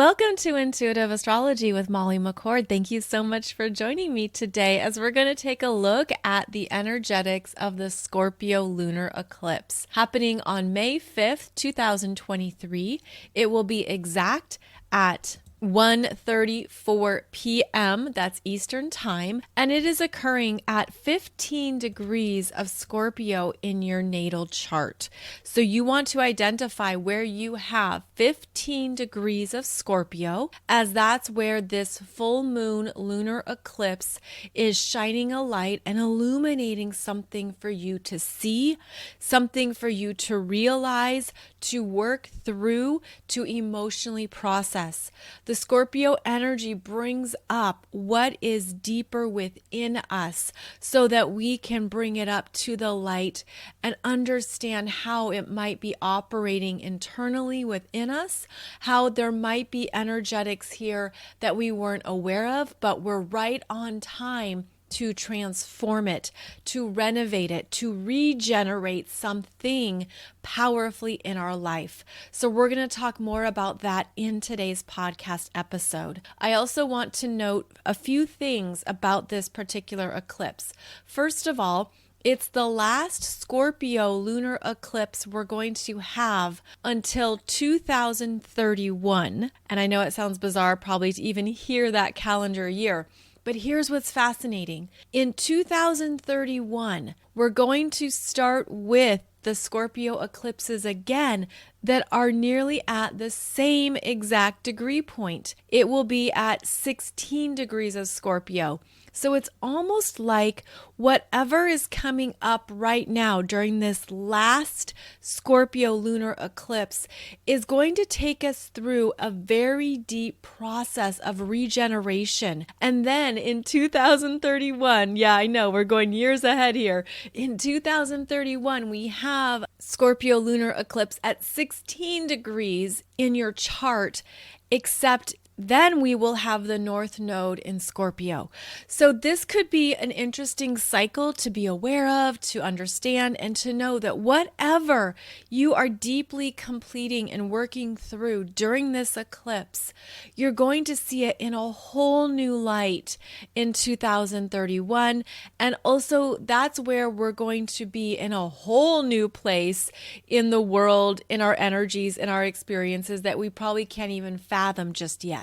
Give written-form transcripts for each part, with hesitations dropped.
Welcome to Intuitive Astrology with Molly McCord. Thank you so much for joining me today as we're going to take a look at the energetics of the Scorpio Lunar Eclipse happening on May 5th, 2023. It will be exact at 1:34 p.m. That's Eastern Time, and it is occurring at 15 degrees of Scorpio in your natal chart. So you want to identify where you have 15 degrees of Scorpio, as that's where this full moon lunar eclipse is shining a light and illuminating something for you to see, something for you to realize, to work through, to emotionally process. The Scorpio energy brings up what is deeper within us so that we can bring it up to the light and understand how it might be operating internally within us, how there might be energetics here that we weren't aware of, but we're right on time to transform it, to renovate it, to regenerate something powerfully in our life. So we're going to talk more about that in today's podcast episode. I also want to note a few things about this particular eclipse. First of all, it's the last Scorpio lunar eclipse we're going to have until 2031. And I know it sounds bizarre probably to even hear that calendar year, but here's what's fascinating. In 2031, we're going to start with the Scorpio eclipses again that are nearly at the same exact degree point. It will be at 16 degrees of Scorpio. So it's almost like whatever is coming up right now during this last Scorpio lunar eclipse is going to take us through a very deep process of regeneration. And then in 2031, yeah, I know we're going years ahead here. In 2031, we have Scorpio lunar eclipse at 16 degrees in your chart, except then we will have the North Node in Scorpio. So this could be an interesting cycle to be aware of, to understand, and to know that whatever you are deeply completing and working through during this eclipse, you're going to see it in a whole new light in 2031. And also that's where we're going to be in a whole new place in the world, in our energies, in our experiences that we probably can't even fathom just yet.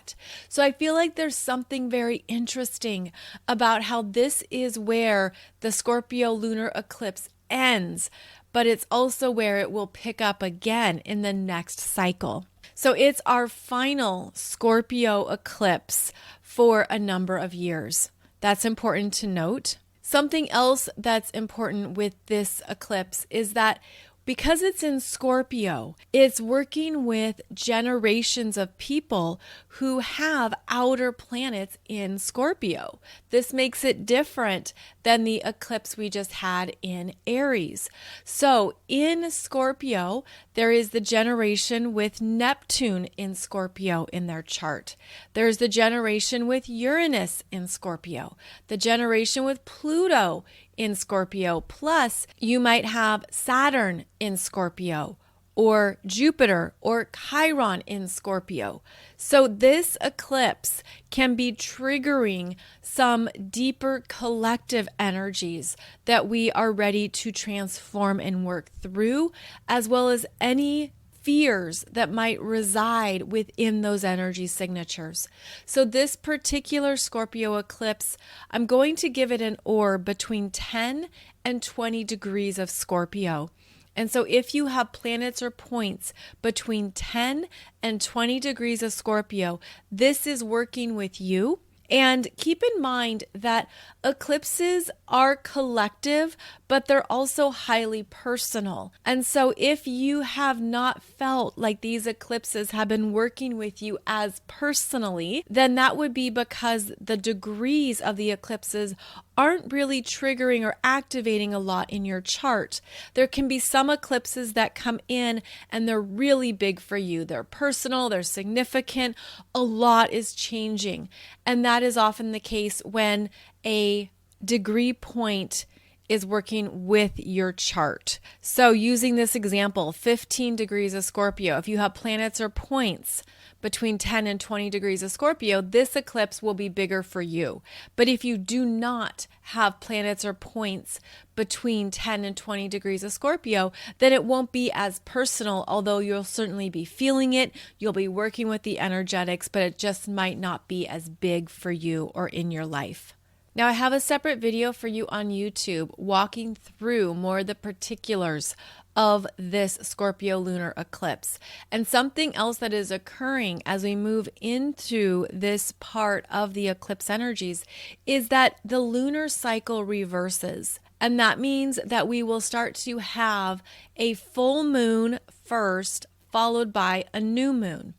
So I feel like there's something very interesting about how this is where the Scorpio lunar eclipse ends, but it's also where it will pick up again in the next cycle. So it's our final Scorpio eclipse for a number of years. That's important to note. Something else that's important with this eclipse is that because it's in Scorpio, it's working with generations of people who have outer planets in Scorpio. This makes it different than the eclipse we just had in Aries. So in Scorpio, there is the generation with Neptune in Scorpio in their chart. There's the generation with Uranus in Scorpio, the generation with Pluto in Scorpio, plus you might have Saturn in Scorpio, or Jupiter or Chiron in Scorpio. So this eclipse can be triggering some deeper collective energies that we are ready to transform and work through, as well as any fears that might reside within those energy signatures. So this particular Scorpio eclipse, I'm going to give it an orb between 10 and 20 degrees of Scorpio. And so if you have planets or points between 10 and 20 degrees of Scorpio, this is working with you. And keep in mind that eclipses are collective, but they're also highly personal. And so if you have not felt like these eclipses have been working with you as personally, then that would be because the degrees of the eclipses aren't really triggering or activating a lot in your chart. There can be some eclipses that come in and they're really big for you. They're personal, they're significant, a lot is changing. And that is often the case when a degree point is working with your chart. So using this example, 15 degrees of Scorpio, if you have planets or points between 10 and 20 degrees of Scorpio, this eclipse will be bigger for you. But if you do not have planets or points between 10 and 20 degrees of Scorpio, then it won't be as personal, although you'll certainly be feeling it. You'll be working with the energetics, but it just might not be as big for you or in your life. Now, I have a separate video for you on YouTube walking through more of the particulars of this Scorpio lunar eclipse. And something else that is occurring as we move into this part of the eclipse energies is that the lunar cycle reverses. And that means that we will start to have a full moon first, followed by a new moon.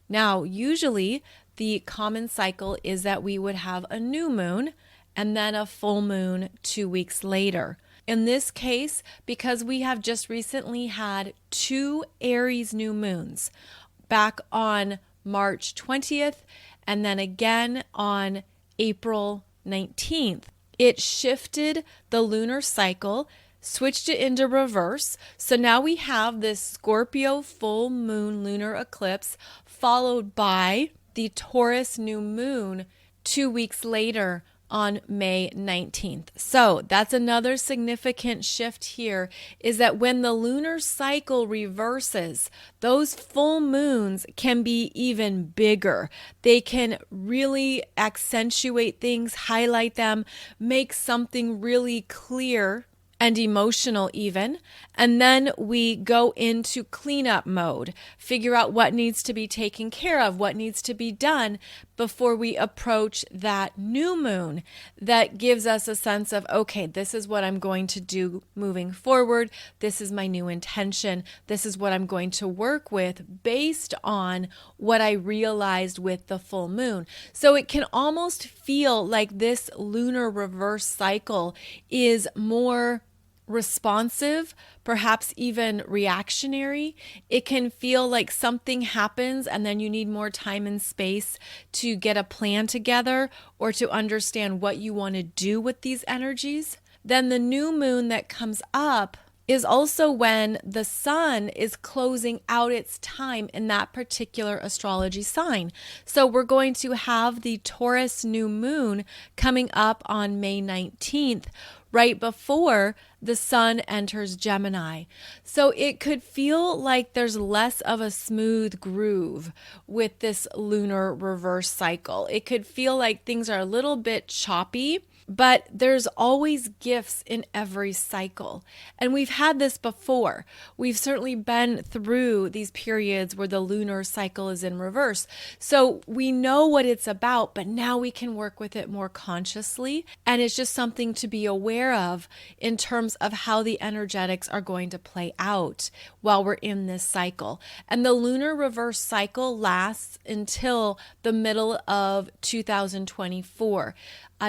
Now, usually the common cycle is that we would have a new moon and then a full moon 2 weeks later. In this case, because we have just recently had 2 Aries new moons back on March 20th and then again on April 19th, it shifted the lunar cycle, switched it into reverse. So now we have this Scorpio full moon lunar eclipse followed by the Taurus new moon 2 weeks later on May 19th. So that's another significant shift here, is that when the lunar cycle reverses, those full moons can be even bigger. They can really accentuate things, highlight them, make something really clear and emotional even. And then we go into cleanup mode, figure out what needs to be taken care of, what needs to be done before we approach that new moon that gives us a sense of, okay, this is what I'm going to do moving forward. This is my new intention. This is what I'm going to work with based on what I realized with the full moon. So it can almost feel like this lunar reverse cycle is more responsive, perhaps even reactionary. It can feel like something happens and then you need more time and space to get a plan together or to understand what you want to do with these energies. Then the new moon that comes up is also when the sun is closing out its time in that particular astrology sign. So we're going to have the Taurus new moon coming up on May 19th, right before the sun enters Gemini. So it could feel like there's less of a smooth groove with this lunar reverse cycle. It could feel like things are a little bit choppy, but there's always gifts in every cycle. And we've had this before. We've certainly been through these periods where the lunar cycle is in reverse. So we know what it's about, but now we can work with it more consciously. And it's just something to be aware of in terms of how the energetics are going to play out while we're in this cycle. And the lunar reverse cycle lasts until the middle of 2024.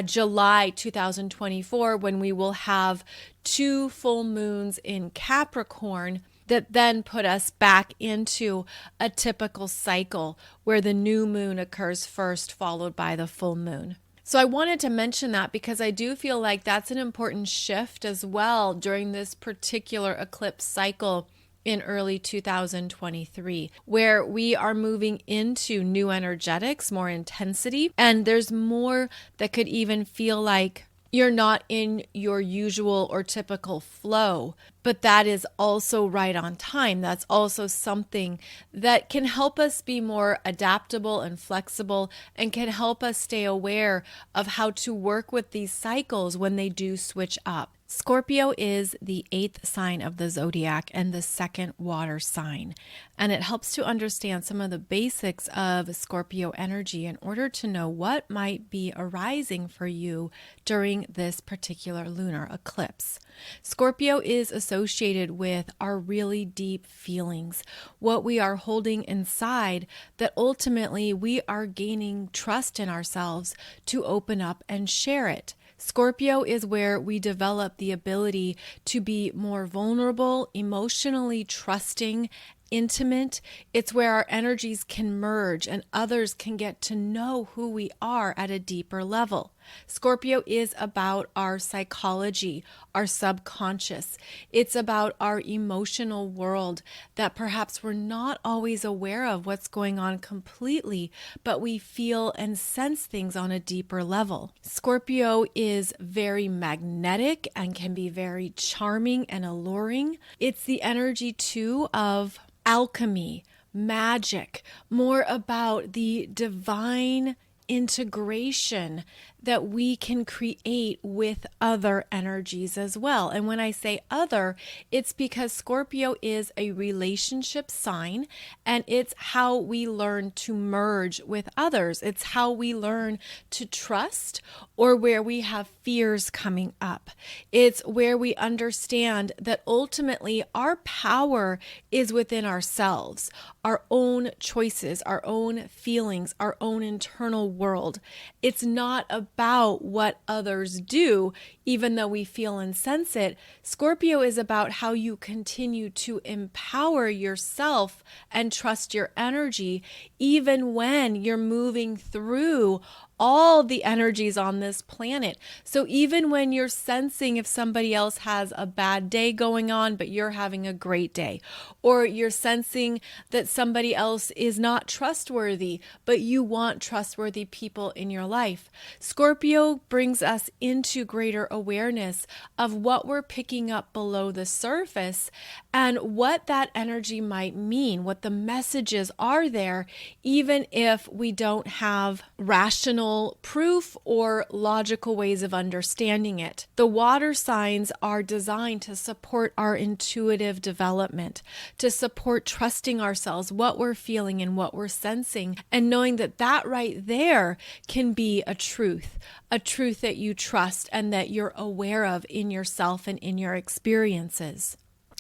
July 2024, when we will have 2 full moons in Capricorn that then put us back into a typical cycle where the new moon occurs first, followed by the full moon. So I wanted to mention that because I do feel like that's an important shift as well during this particular eclipse cycle in early 2023, where we are moving into new energetics, more intensity, and there's more that could even feel like you're not in your usual or typical flow, but that is also right on time. That's also something that can help us be more adaptable and flexible and can help us stay aware of how to work with these cycles when they do switch up. Scorpio is the 8th sign of the zodiac and the 2nd water sign. And it helps to understand some of the basics of Scorpio energy in order to know what might be arising for you during this particular lunar eclipse. Scorpio is associated with our really deep feelings, what we are holding inside, that ultimately we are gaining trust in ourselves to open up and share it. Scorpio is where we develop the ability to be more vulnerable, emotionally trusting, intimate. It's where our energies can merge and others can get to know who we are at a deeper level. Scorpio is about our psychology, our subconscious. It's about our emotional world that perhaps we're not always aware of what's going on completely, but we feel and sense things on a deeper level. Scorpio is very magnetic and can be very charming and alluring. It's the energy too of alchemy, magic, more about the divine integration that we can create with other energies as well. And when I say other, it's because Scorpio is a relationship sign, and it's how we learn to merge with others. It's how we learn to trust, or where we have fears coming up. It's where we understand that ultimately our power is within ourselves, our own choices, our own feelings, our own internal world. It's not about what others do, even though we feel and sense it. Scorpio is about how you continue to empower yourself and trust your energy, even when you're moving through all the energies on this planet. So even when you're sensing if somebody else has a bad day going on, but you're having a great day, or you're sensing that somebody else is not trustworthy, but you want trustworthy people in your life. Scorpio brings us into greater awareness of what we're picking up below the surface and what that energy might mean, what the messages are there, even if we don't have rational proof or logical ways of understanding it. The water signs are designed to support our intuitive development, to support trusting ourselves, what we're feeling and what we're sensing, and knowing that that right there can be a truth that you trust and that you're aware of in yourself and in your experiences.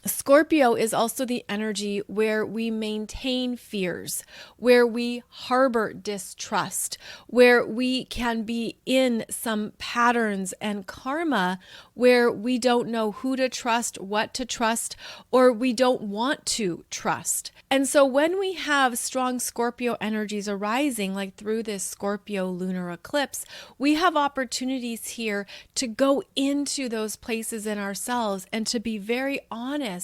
Scorpio is also the energy where we maintain fears, where we harbor distrust, where we can be in some patterns and karma where we don't know who to trust, what to trust, or we don't want to trust. And so when we have strong Scorpio energies arising, like through this Scorpio lunar eclipse, we have opportunities here to go into those places in ourselves and to be very honest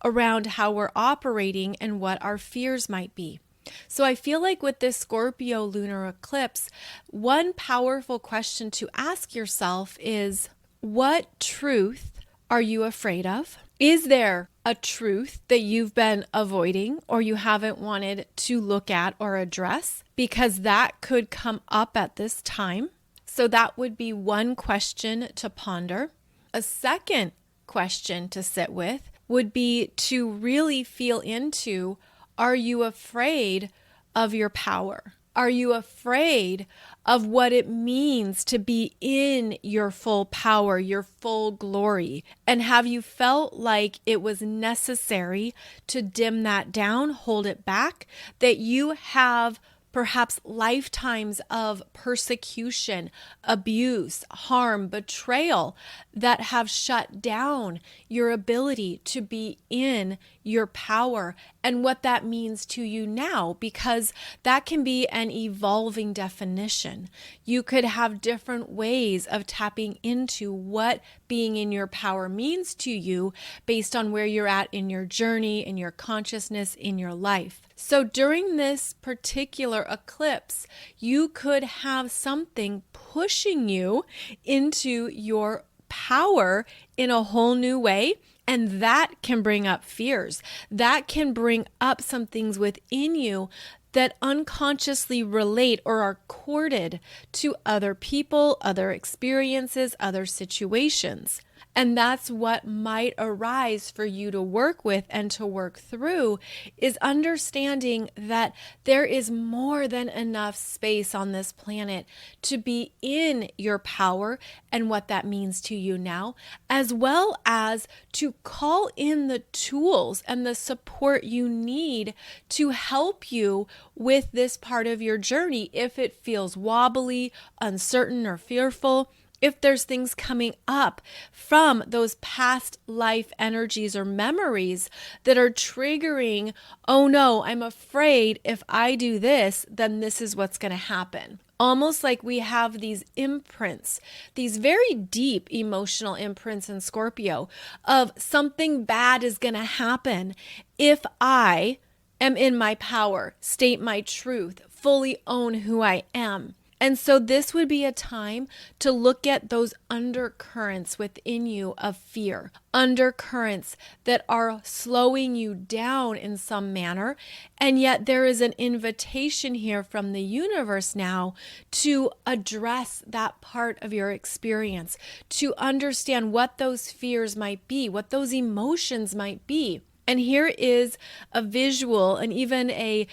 around how we're operating and what our fears might be. So I feel like with this Scorpio lunar eclipse, one powerful question to ask yourself is, what truth are you afraid of? Is there a truth that you've been avoiding or you haven't wanted to look at or address? Because that could come up at this time. So that would be one question to ponder. A second question to sit with would be to really feel into, are you afraid of your power? Are you afraid of what it means to be in your full power, your full glory? And have you felt like it was necessary to dim that down, hold it back, that you have perhaps lifetimes of persecution, abuse, harm, betrayal that have shut down your ability to be in your power and what that means to you now, because that can be an evolving definition. You could have different ways of tapping into what being in your power means to you based on where you're at in your journey, in your consciousness, in your life. So during this particular eclipse, you could have something pushing you into your power in a whole new way. And that can bring up fears. That can bring up some things within you that unconsciously relate or are corded to other people, other experiences, other situations. And that's what might arise for you to work with and to work through, is understanding that there is more than enough space on this planet to be in your power and what that means to you now, as well as to call in the tools and the support you need to help you with this part of your journey if it feels wobbly, uncertain, or fearful. If there's things coming up from those past life energies or memories that are triggering, oh no, I'm afraid if I do this, then this is what's going to happen. Almost like we have these imprints, these very deep emotional imprints in Scorpio of something bad is going to happen if I am in my power, state my truth, fully own who I am. And so this would be a time to look at those undercurrents within you of fear, undercurrents that are slowing you down in some manner. And yet there is an invitation here from the universe now to address that part of your experience, to understand what those fears might be, what those emotions might be. And here is a visual and even a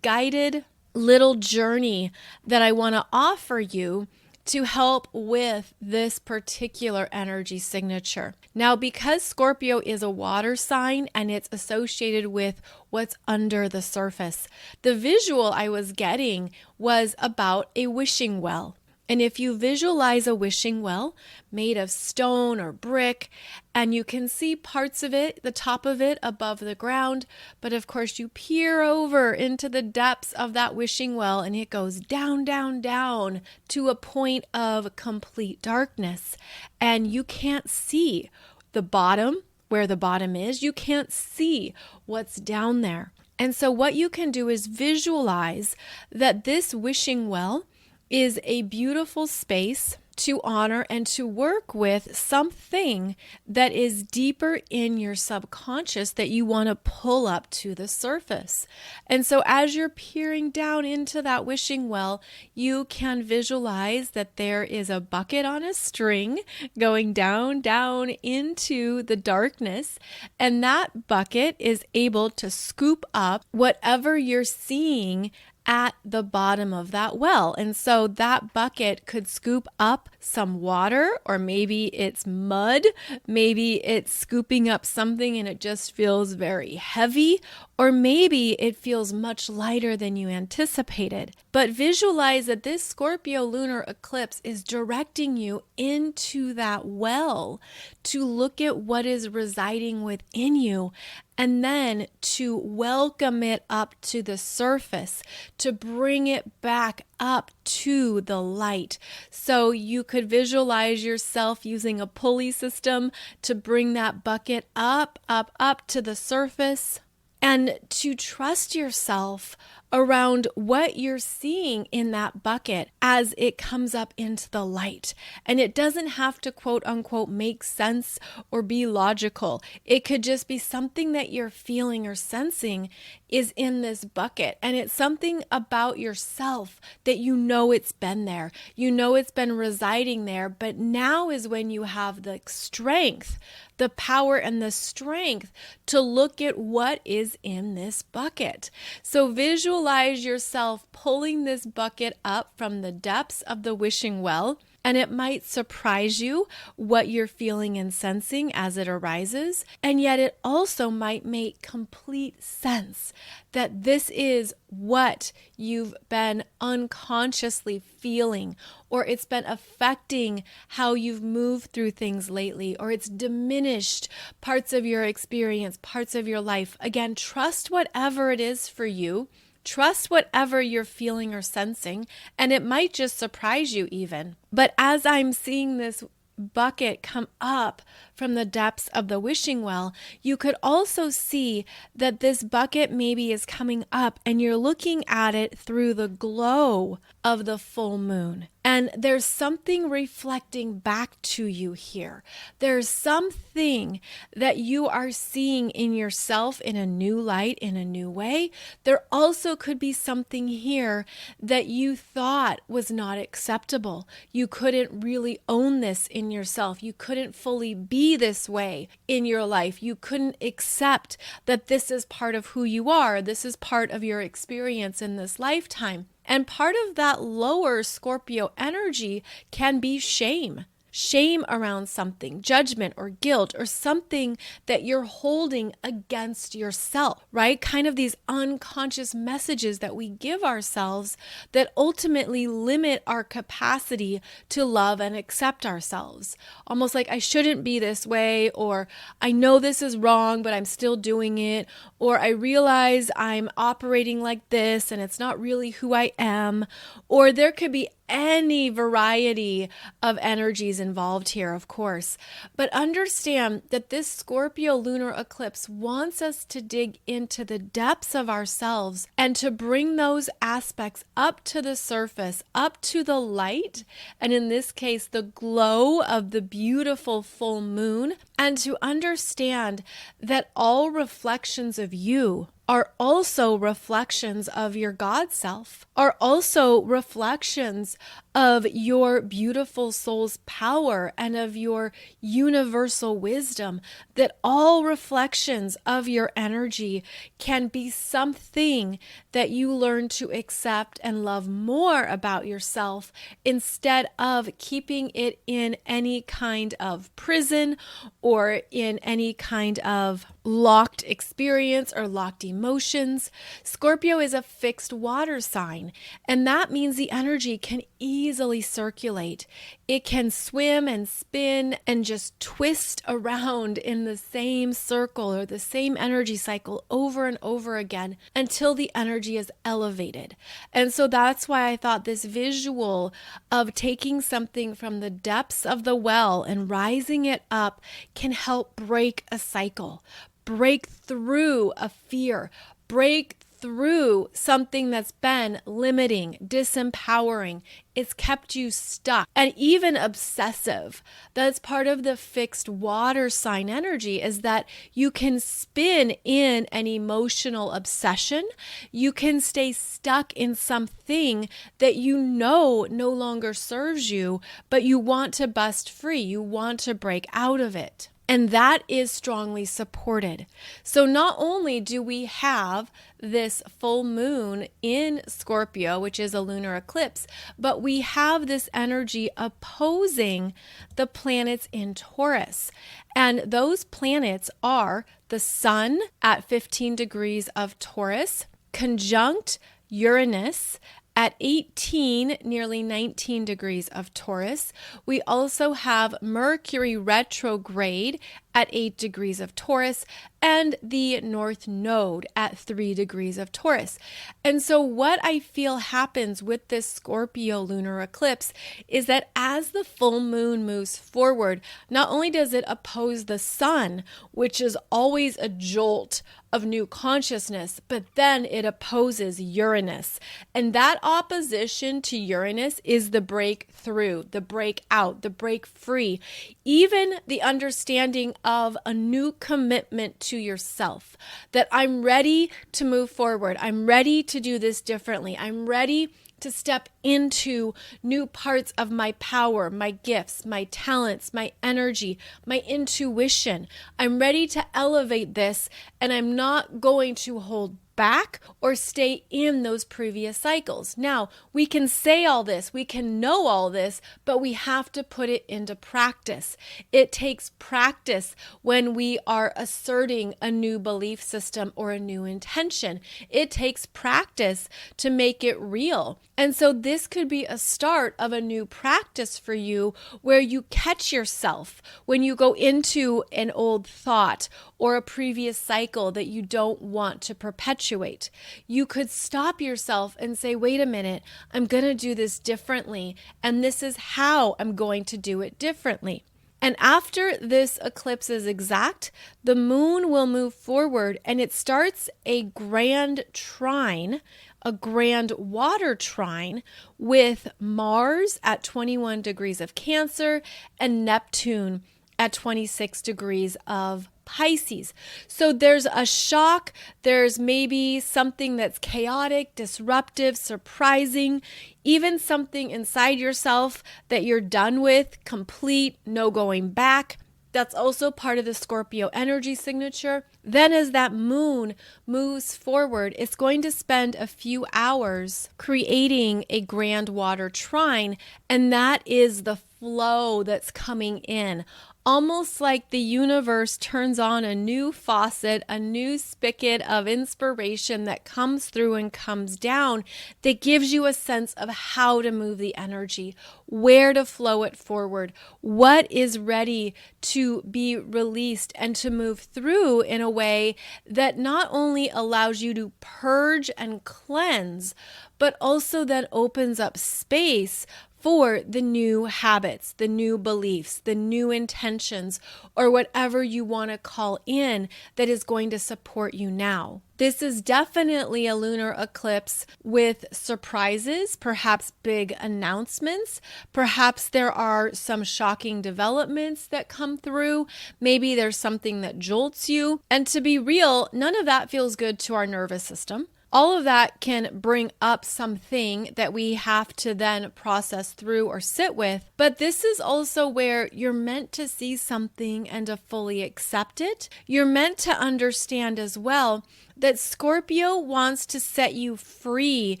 guided little journey that I want to offer you to help with this particular energy signature. Now, because Scorpio is a water sign and it's associated with what's under the surface, the visual I was getting was about a wishing well. And if you visualize a wishing well made of stone or brick, and you can see parts of it, the top of it above the ground, but of course you peer over into the depths of that wishing well and it goes down, down, down to a point of complete darkness. And you can't see the bottom, where the bottom is. You can't see what's down there. And so what you can do is visualize that this wishing well is a beautiful space to honor and to work with something that is deeper in your subconscious that you want to pull up to the surface. And so as you're peering down into that wishing well, you can visualize that there is a bucket on a string going down, down into the darkness. And that bucket is able to scoop up whatever you're seeing at the bottom of that well. And so that bucket could scoop up some water, or maybe it's mud, maybe it's scooping up something and it just feels very heavy, or maybe it feels much lighter than you anticipated. But visualize that this Scorpio lunar eclipse is directing you into that well to look at what is residing within you, and then to welcome it up to the surface, to bring it back up to the light. So you could visualize yourself using a pulley system to bring that bucket up, up, up to the surface, and to trust yourself around what you're seeing in that bucket as it comes up into the light. And it doesn't have to quote unquote make sense or be logical. It could just be something that you're feeling or sensing is in this bucket. And it's something about yourself that you know it's been there. You know it's been residing there, but now is when you have the strength, the power and the strength to look at what is in this bucket. So visualize yourself pulling this bucket up from the depths of the wishing well, and it might surprise you what you're feeling and sensing as it arises. And yet it also might make complete sense that this is what you've been unconsciously feeling, or it's been affecting how you've moved through things lately, or it's diminished parts of your experience, parts of your life. Again, trust whatever it is for you. Trust whatever you're feeling or sensing, and it might just surprise you even. But as I'm seeing this bucket come up from the depths of the wishing well, you could also see that this bucket maybe is coming up and you're looking at it through the glow of the full moon. And there's something reflecting back to you here. There's something that you are seeing in yourself in a new light, in a new way. There also could be something here that you thought was not acceptable. You couldn't really own this in yourself. You couldn't fully be this way in your life. You couldn't accept that this is part of who you are. This is part of your experience in this lifetime. And part of that lower Scorpio energy can be shame. shame around something, judgment or guilt or something that you're holding against yourself, right? Kind of these unconscious messages that we give ourselves that ultimately limit our capacity to love and accept ourselves. Almost like I shouldn't be this way, or I know this is wrong, but I'm still doing it, or I realize I'm operating like this and it's not really who I am, or there could be any variety of energies involved here, of course. But understand that this Scorpio lunar eclipse wants us to dig into the depths of ourselves and to bring those aspects up to the surface, up to the light, and in this case, the glow of the beautiful full moon, and to understand that all reflections of you are also reflections of your God self, are also reflections of your beautiful soul's power and of your universal wisdom, that all reflections of your energy can be something that you learn to accept and love more about yourself instead of keeping it in any kind of prison or in any kind of locked experience or locked emotions. Scorpio is a fixed water sign, and that means the energy can easily circulate. It can swim and spin and just twist around in the same circle or the same energy cycle over and over again until the energy is elevated. And so that's why I thought this visual of taking something from the depths of the well and rising it up can help break a cycle, break through a fear, break through something that's been limiting, disempowering. It's kept you stuck and even obsessive. That's part of the fixed water sign energy, is that you can spin in an emotional obsession. You can stay stuck in something that you know no longer serves you, but you want to bust free. You want to break out of it. And that is strongly supported. So not only do we have this full moon in Scorpio, which is a lunar eclipse, but we have this energy opposing the planets in Taurus. And those planets are the Sun at 15 degrees of Taurus, conjunct Uranus at 18, nearly 19 degrees of Taurus. We also have Mercury retrograde at 8 degrees of Taurus, and the North Node at 3 degrees of Taurus. And so what I feel happens with this Scorpio lunar eclipse is that as the full moon moves forward, not only does it oppose the sun, which is always a jolt of new consciousness, but then it opposes Uranus. And that opposition to Uranus is the breakthrough, the breakout, the break free, even the understanding of a new commitment to yourself, that I'm ready to move forward. I'm ready to do this differently. I'm ready to step into new parts of my power, my gifts, my talents, my energy, my intuition. I'm ready to elevate this, and I'm not going to hold back or stay in those previous cycles. Now, we can say all this, we can know all this, but we have to put it into practice. It takes practice when we are asserting a new belief system or a new intention. It takes practice to make it real. And so this could be a start of a new practice for you, where you catch yourself when you go into an old thought or a previous cycle that you don't want to perpetuate. You could stop yourself and say, wait a minute, I'm going to do this differently, and this is how I'm going to do it differently. And after this eclipse is exact, the moon will move forward, and it starts a grand trine, a grand water trine with Mars at 21 degrees of Cancer and Neptune at 26 degrees of Pisces. So there's a shock, there's maybe something that's chaotic, disruptive, surprising, even something inside yourself that you're done with, complete, no going back. That's also part of the Scorpio energy signature. Then as that moon moves forward, it's going to spend a few hours creating a grand water trine, and that is the flow that's coming in. Almost like the universe turns on a new faucet, a new spigot of inspiration that comes through and comes down, that gives you a sense of how to move the energy, where to flow it forward, what is ready to be released and to move through in a way that not only allows you to purge and cleanse, but also then opens up space for the new habits, the new beliefs, the new intentions, or whatever you want to call in that is going to support you now. This is definitely a lunar eclipse with surprises, perhaps big announcements. Perhaps there are some shocking developments that come through. Maybe there's something that jolts you. And to be real, none of that feels good to our nervous system. All of that can bring up something that we have to then process through or sit with. But this is also where you're meant to see something and to fully accept it. You're meant to understand as well that Scorpio wants to set you free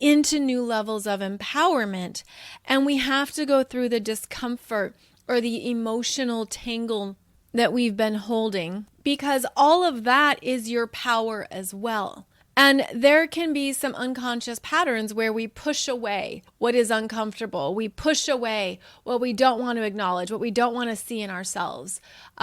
into new levels of empowerment. And we have to go through the discomfort or the emotional tangle that we've been holding, because all of that is your power as well. And there can be some unconscious patterns where we push away what is uncomfortable. We push away what we don't want to acknowledge, what we don't want to see in ourselves.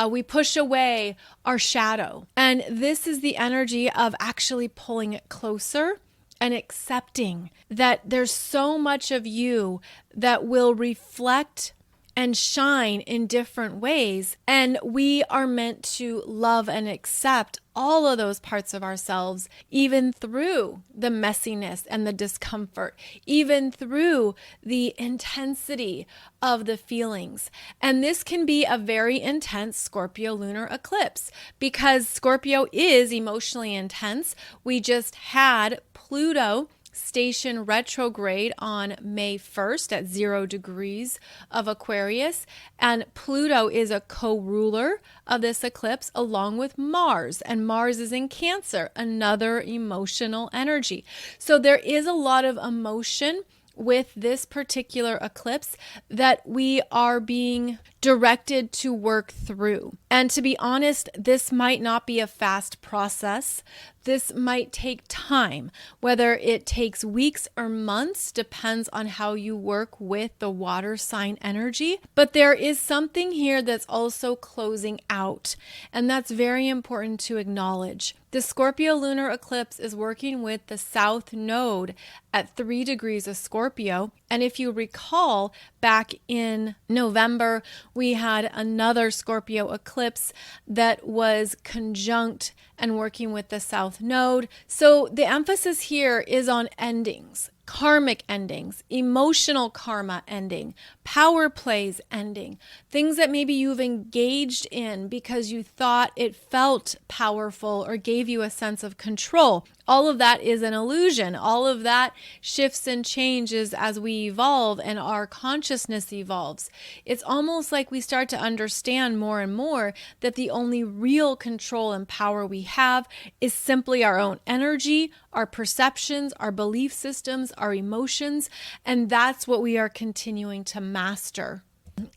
We push away our shadow. And this is the energy of actually pulling it closer and accepting that there's so much of you that will reflect and shine in different ways. And we are meant to love and accept all of those parts of ourselves, even through the messiness and the discomfort, even through the intensity of the feelings. And this can be a very intense Scorpio lunar eclipse because Scorpio is emotionally intense. We just had Pluto station retrograde on May 1st at 0 degrees of Aquarius. And Pluto is a co-ruler of this eclipse along with Mars. And Mars is in Cancer, another emotional energy. So there is a lot of emotion with this particular eclipse that we are being directed to work through. And to be honest, this might not be a fast process. This might take time. Whether it takes weeks or months depends on how you work with the water sign energy. But there is something here that's also closing out, and that's very important to acknowledge. The Scorpio lunar eclipse is working with the South Node at 3 degrees of Scorpio. And if you recall, back in November, we had another Scorpio eclipse that was conjunct and working with the South Node. So the emphasis here is on endings. Karmic endings, emotional karma ending, power plays ending, things that maybe you've engaged in because you thought it felt powerful or gave you a sense of control. All of that is an illusion. All of that shifts and changes as we evolve and our consciousness evolves. It's almost like we start to understand more and more that the only real control and power we have is simply our own energy, our perceptions, our belief systems, our emotions, and that's what we are continuing to master.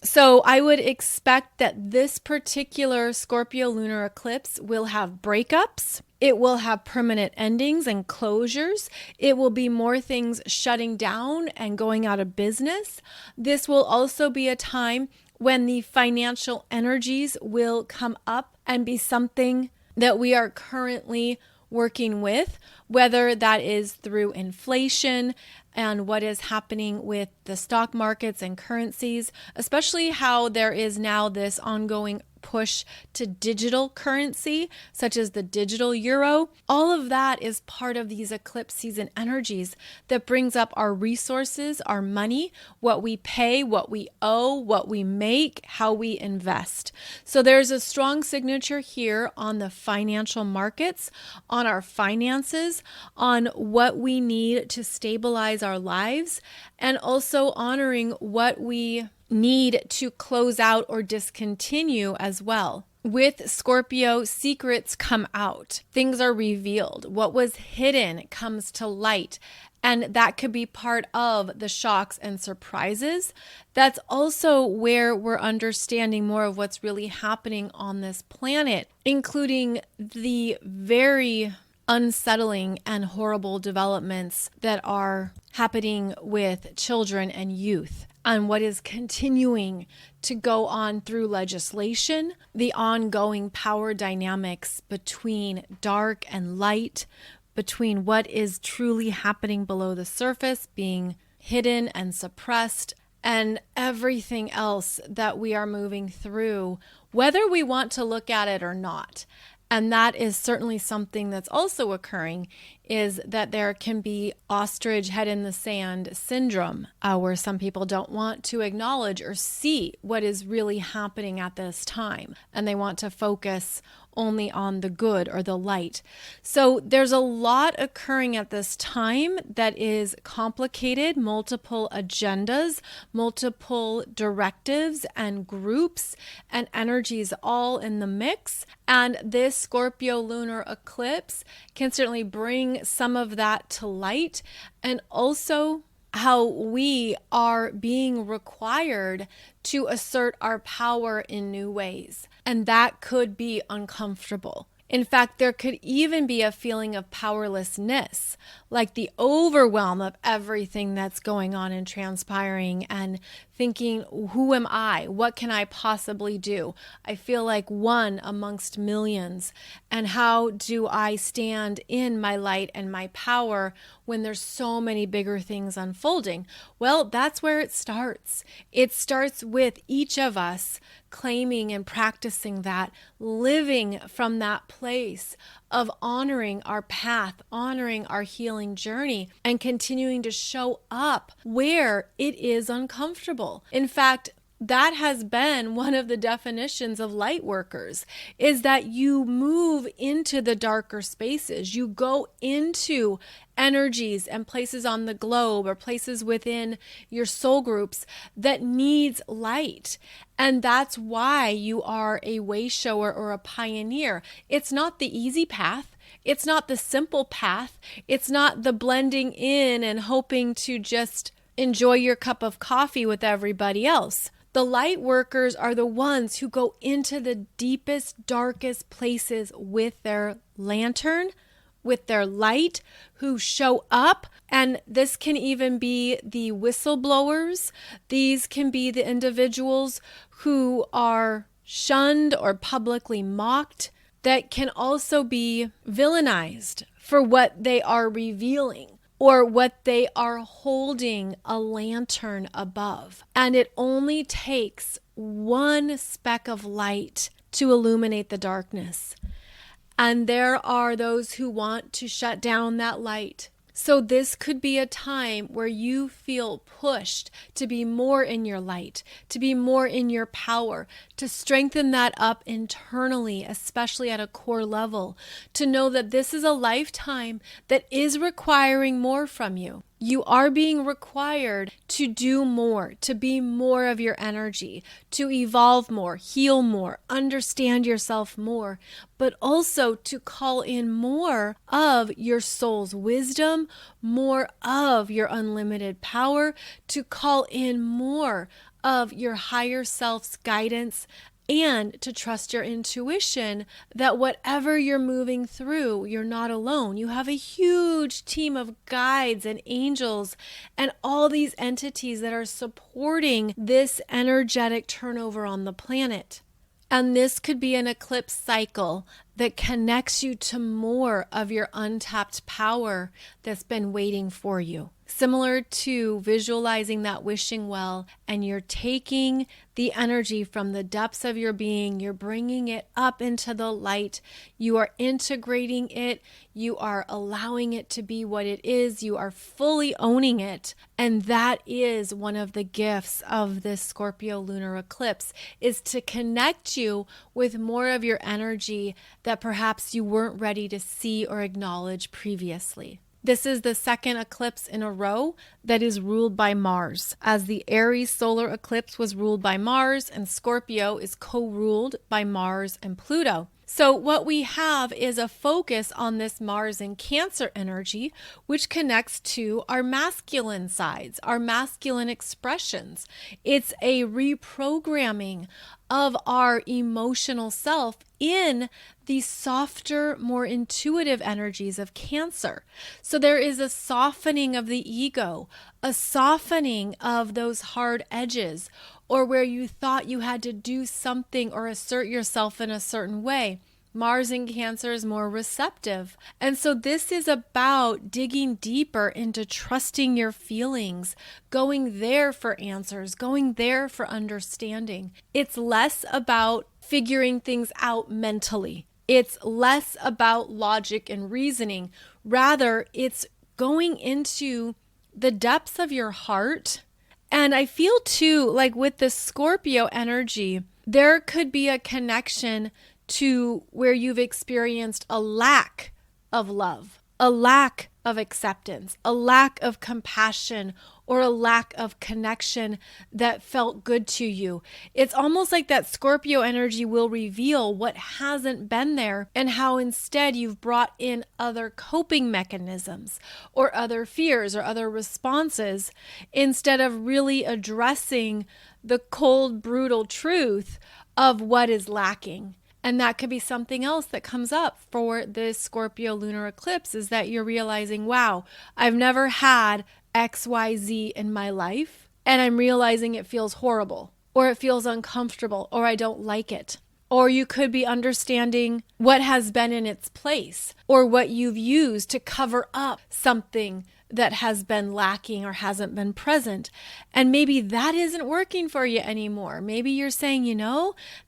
So I would expect that this particular Scorpio lunar eclipse will have breakups. It will have permanent endings and closures. It will be more things shutting down and going out of business. This will also be a time when the financial energies will come up and be something that we are currently working with, whether that is through inflation and what is happening with the stock markets and currencies, especially how there is now this ongoing push to digital currency, such as the digital euro. All of that is part of these eclipse season energies that brings up our resources, our money, what we pay, what we owe, what we make, how we invest. So there's a strong signature here on the financial markets, on our finances, on what we need to stabilize our lives, and also honoring what we need to close out or discontinue as well. With Scorpio, secrets come out. Things are revealed. What was hidden comes to light. And that could be part of the shocks and surprises. That's also where we're understanding more of what's really happening on this planet, including the very unsettling and horrible developments that are happening with children and youth, and what is continuing to go on through legislation, the ongoing power dynamics between dark and light, between what is truly happening below the surface, being hidden and suppressed, and everything else that we are moving through, whether we want to look at it or not. And that is certainly something that's also occurring, is that there can be ostrich head in the sand syndrome, where some people don't want to acknowledge or see what is really happening at this time. And they want to focus only on the good or the light. So there's a lot occurring at this time that is complicated, multiple agendas, multiple directives and groups and energies all in the mix. And this Scorpio lunar eclipse can certainly bring some of that to light, and also how we are being required to assert our power in new ways. And that could be uncomfortable. In fact, there could even be a feeling of powerlessness, like the overwhelm of everything that's going on and transpiring, and thinking, who am I? What can I possibly do? I feel like one amongst millions. And how do I stand in my light and my power when there's so many bigger things unfolding? Well, that's where it starts. It starts with each of us claiming and practicing that, living from that place of honoring our path, honoring our healing journey, and continuing to show up where it is uncomfortable. In fact, that has been one of the definitions of light workers, is that you move into the darker spaces. You go into energies and places on the globe or places within your soul groups that needs light. And that's why you are a way shower or a pioneer. It's not the easy path. It's not the simple path. It's not the blending in and hoping to just enjoy your cup of coffee with everybody else. The light workers are the ones who go into the deepest, darkest places with their lantern, with their light, who show up. And this can even be the whistleblowers. These can be the individuals who are shunned or publicly mocked, that can also be villainized for what they are revealing, or what they are holding a lantern above. And it only takes one speck of light to illuminate the darkness. And there are those who want to shut down that light. So this could be a time where you feel pushed to be more in your light, to be more in your power, to strengthen that up internally, especially at a core level, to know that this is a lifetime that is requiring more from you. You are being required to do more, to be more of your energy, to evolve more, heal more, understand yourself more, but also to call in more of your soul's wisdom, more of your unlimited power, to call in more of your higher self's guidance, and to trust your intuition that whatever you're moving through, you're not alone. You have a huge team of guides and angels and all these entities that are supporting this energetic turnover on the planet. And this could be an eclipse cycle that connects you to more of your untapped power that's been waiting for you. Similar to visualizing that wishing well, and you're taking the energy from the depths of your being, you're bringing it up into the light, you are integrating it, you are allowing it to be what it is, you are fully owning it. And that is one of the gifts of this Scorpio lunar eclipse, is to connect you with more of your energy that perhaps you weren't ready to see or acknowledge previously. This is the second eclipse in a row that is ruled by Mars, as the Aries solar eclipse was ruled by Mars, and Scorpio is co-ruled by Mars and Pluto. So, what we have is a focus on this Mars and Cancer energy, which connects to our masculine sides, our masculine expressions. It's a reprogramming of our emotional self in the softer, more intuitive energies of Cancer. So, there is a softening of the ego, a softening of those hard edges, or where you thought you had to do something or assert yourself in a certain way. Mars in Cancer is more receptive. And so this is about digging deeper into trusting your feelings, going there for answers, going there for understanding. It's less about figuring things out mentally. It's less about logic and reasoning. Rather, it's going into the depths of your heart. And I feel too, like with the Scorpio energy, there could be a connection to where you've experienced a lack of love, a lack of acceptance, a lack of compassion, or a lack of connection that felt good to you. It's almost like that Scorpio energy will reveal what hasn't been there and how instead you've brought in other coping mechanisms or other fears or other responses instead of really addressing the cold, brutal truth of what is lacking. And that could be something else that comes up for this Scorpio lunar eclipse, is that you're realizing, wow, I've never had XYZ in my life, and I'm realizing it feels horrible, or it feels uncomfortable, or I don't like it. Or you could be understanding what has been in its place, or what you've used to cover up something that has been lacking or hasn't been present. And maybe that isn't working for you anymore. Maybe you're saying,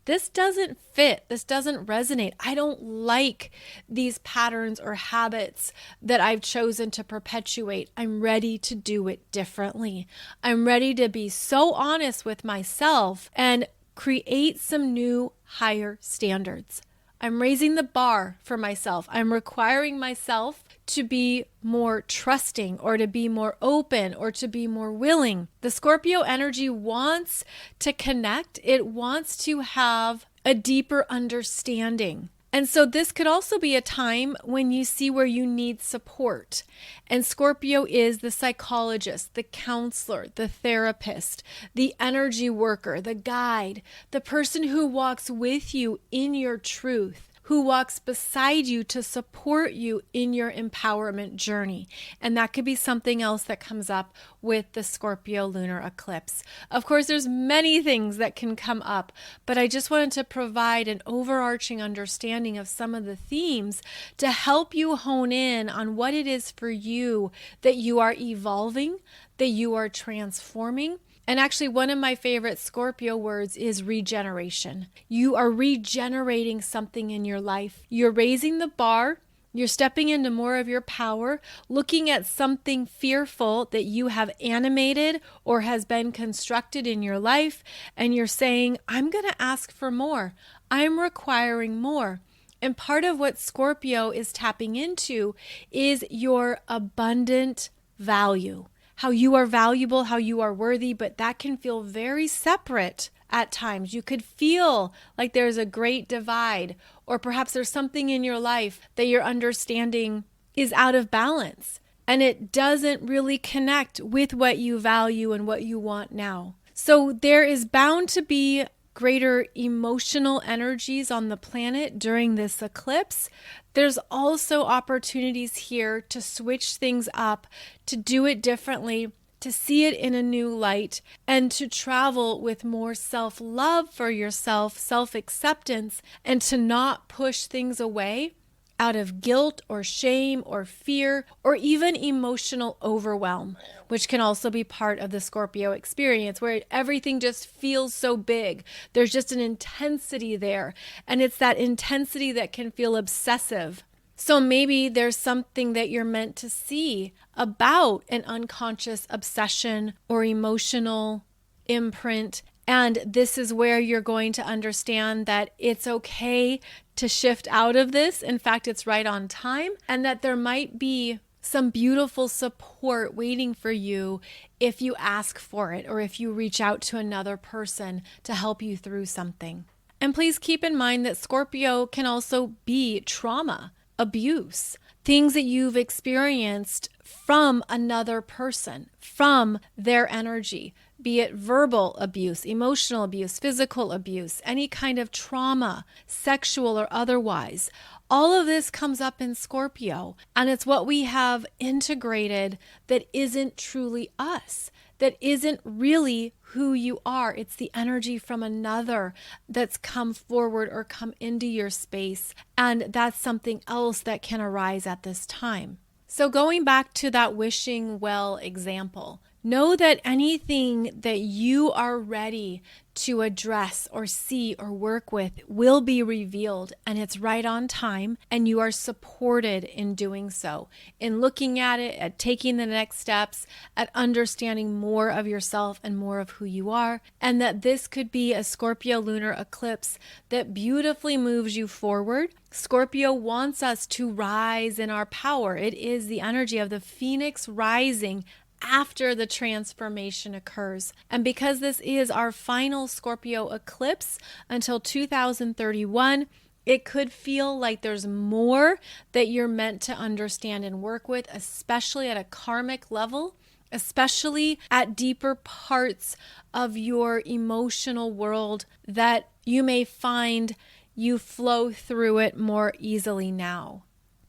this doesn't fit. This doesn't resonate. I don't like these patterns or habits that I've chosen to perpetuate. I'm ready to do it differently. I'm ready to be so honest with myself and create some new higher standards. I'm raising the bar for myself. I'm requiring myself to be more trusting, or to be more open, or to be more willing. The Scorpio energy wants to connect. It wants to have a deeper understanding. And so this could also be a time when you see where you need support. And Scorpio is the psychologist, the counselor, the therapist, the energy worker, the guide, the person who walks with you in your truth, who walks beside you to support you in your empowerment journey. And that could be something else that comes up with the Scorpio lunar eclipse. Of course, there's many things that can come up, but I just wanted to provide an overarching understanding of some of the themes to help you hone in on what it is for you that you are evolving, that you are transforming. And actually, one of my favorite Scorpio words is regeneration. You are regenerating something in your life. You're raising the bar. You're stepping into more of your power, looking at something fearful that you have animated or has been constructed in your life. And you're saying, I'm going to ask for more. I'm requiring more. And part of what Scorpio is tapping into is your abundant value. How you are valuable, how you are worthy, but that can feel very separate at times. You could feel like there's a great divide, or perhaps there's something in your life that your understanding is out of balance and it doesn't really connect with what you value and what you want now. So there is bound to be greater emotional energies on the planet during this eclipse. There's also opportunities here to switch things up, to do it differently, to see it in a new light, and to travel with more self-love for yourself, self-acceptance, and to not push things away out of guilt or shame or fear or even emotional overwhelm, which can also be part of the Scorpio experience, where everything just feels so big. There's just an intensity there, and it's that intensity that can feel obsessive. So maybe there's something that you're meant to see about an unconscious obsession or emotional imprint. And this is where you're going to understand that it's okay to shift out of this. In fact, it's right on time, and that there might be some beautiful support waiting for you if you ask for it, or if you reach out to another person to help you through something. And please keep in mind that Scorpio can also be trauma, abuse, things that you've experienced from another person, from their energy, be it verbal abuse, emotional abuse, physical abuse, any kind of trauma, sexual or otherwise. All of this comes up in Scorpio, and it's what we have integrated that isn't truly us, that isn't really who you are. It's the energy from another that's come forward or come into your space, and that's something else that can arise at this time. So going back to that wishing well example, know that anything that you are ready to address or see or work with will be revealed, and it's right on time, and you are supported in doing so, in looking at it, at taking the next steps, at understanding more of yourself and more of who you are, and that this could be a Scorpio lunar eclipse that beautifully moves you forward. Scorpio wants us to rise in our power. It is the energy of the phoenix rising after the transformation occurs. And because this is our final Scorpio eclipse until 2031, it could feel like there's more that you're meant to understand and work with, especially at a karmic level, especially at deeper parts of your emotional world that you may find you flow through it more easily now.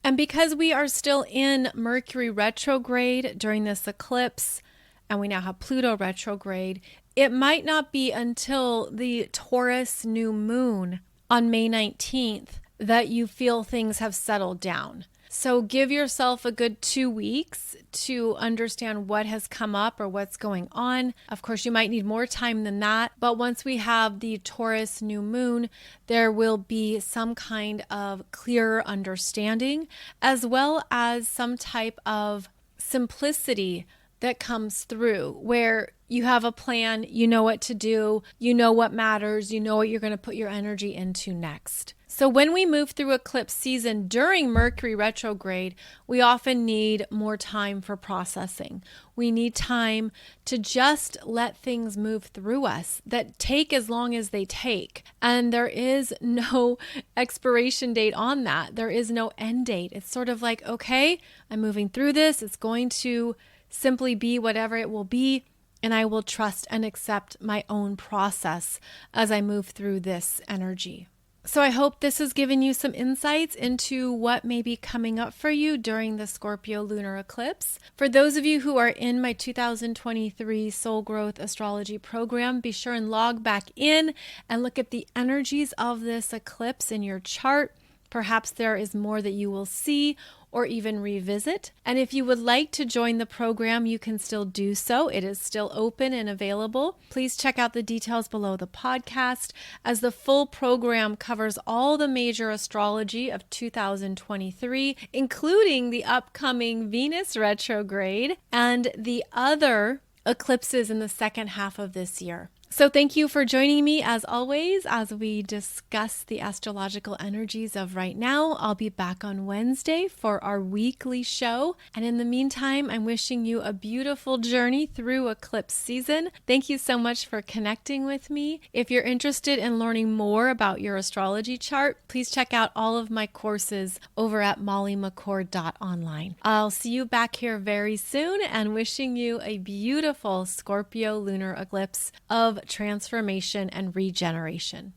And because we are still in Mercury retrograde during this eclipse, and we now have Pluto retrograde, it might not be until the Taurus new moon on May 19th that you feel things have settled down. So give yourself a good 2 weeks to understand what has come up or what's going on. Of course, you might need more time than that, but once we have the Taurus new moon, there will be some kind of clearer understanding, as well as some type of simplicity that comes through, where you have a plan, you know what to do, you know what matters, you know what you're going to put your energy into next. So when we move through eclipse season during Mercury retrograde, we often need more time for processing. We need time to just let things move through us that take as long as they take. And there is no expiration date on that. There is no end date. It's sort of like, okay, I'm moving through this. It's going to simply be whatever it will be. And I will trust and accept my own process as I move through this energy. So I hope this has given you some insights into what may be coming up for you during the Scorpio lunar eclipse. For those of you who are in my 2023 Soul Growth Astrology program, be sure and log back in and look at the energies of this eclipse in your chart. Perhaps there is more that you will see or even revisit. And if you would like to join the program, you can still do so. It is still open and available. Please check out the details below the podcast, as the full program covers all the major astrology of 2023, including the upcoming Venus retrograde and the other eclipses in the second half of this year. So thank you for joining me as always as we discuss the astrological energies of right now. I'll be back on Wednesday for our weekly show. And in the meantime, I'm wishing you a beautiful journey through eclipse season. Thank you so much for connecting with me. If you're interested in learning more about your astrology chart, please check out all of my courses over at mollymccord.online. I'll see you back here very soon, and wishing you a beautiful Scorpio lunar eclipse of transformation and regeneration.